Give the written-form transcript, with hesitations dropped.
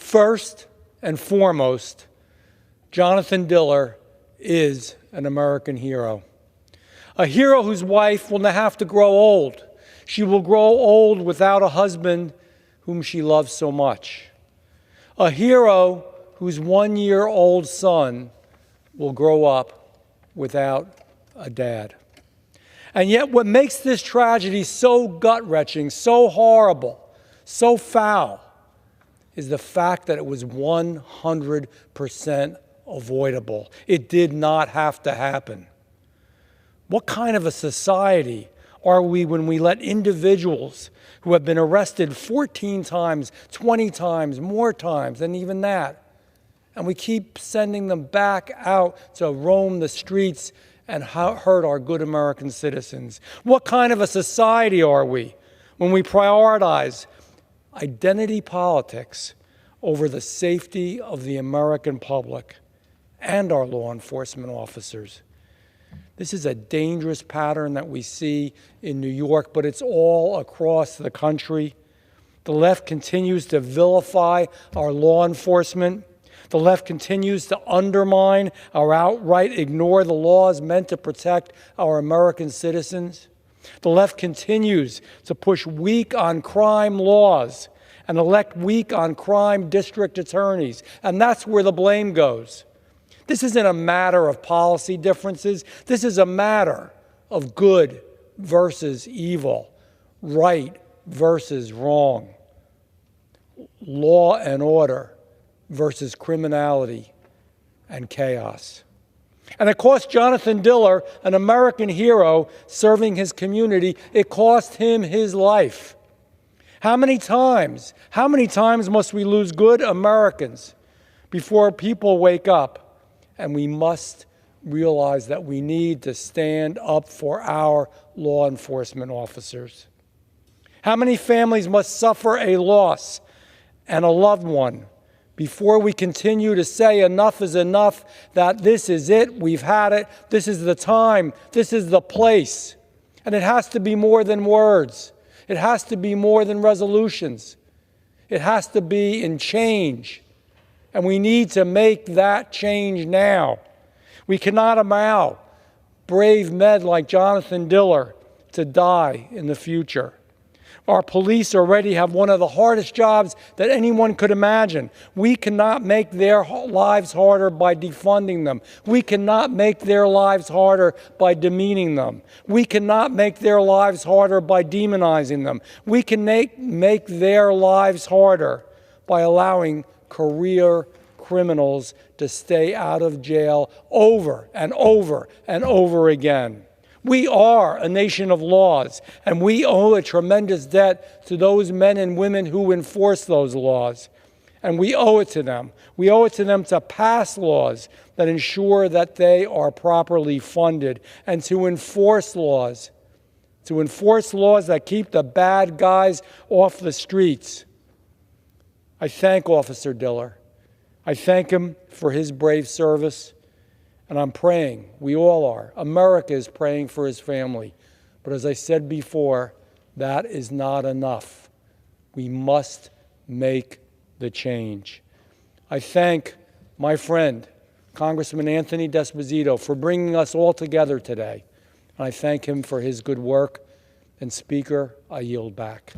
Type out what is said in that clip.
First and foremost, Jonathan Diller is an American hero. A hero whose wife will not have to grow old. She will grow old without a husband whom she loves so much. A hero whose 1-year-old son will grow up without a dad. And yet what makes this tragedy so gut-wrenching, so horrible, so foul, is the fact that it was 100% avoidable. It did not have to happen. What kind of a society are we when we let individuals who have been arrested 14 times, 20 times, more times than even that, and we keep sending them back out to roam the streets and hurt our good American citizens? What kind of a society are we when we prioritize identity politics over the safety of the American public and our law enforcement officers? This is a dangerous pattern that we see in New York, but it's all across the country. The left continues to vilify our law enforcement. The left continues to undermine or outright ignore the laws meant to protect our American citizens. The left continues to push weak on crime laws and elect weak on crime district attorneys, and that's where the blame goes. This isn't a matter of policy differences. This is a matter of good versus evil, right versus wrong, law and order versus criminality and chaos. And it cost Jonathan Diller, an American hero serving his community, it cost him his life. How many times must we lose good Americans before people wake up? And we must realize that we need to stand up for our law enforcement officers. How many families must suffer a loss and a loved one before we continue to say enough is enough, that this is it, we've had it, this is the time, this is the place? And it has to be more than words. It has to be more than resolutions. It has to be in change. And we need to make that change now. We cannot allow brave men like Jonathan Diller to die in the future. Our police already have one of the hardest jobs that anyone could imagine. We cannot make their lives harder by defunding them. We cannot make their lives harder by demeaning them. We cannot make their lives harder by demonizing them. We can make their lives harder by allowing career criminals to stay out of jail over and over and over again. We are a nation of laws, and we owe a tremendous debt to those men and women who enforce those laws. And we owe it to them. We owe it to them to pass laws that ensure that they are properly funded, and to enforce laws that keep the bad guys off the streets. I thank Officer Diller. I thank him for his brave service. And I'm praying, we all are. America is praying for his family. But as I said before, that is not enough. We must make the change. I thank my friend, Congressman Anthony D'Esposito, for bringing us all together today. And I thank him for his good work. And Speaker, I yield back.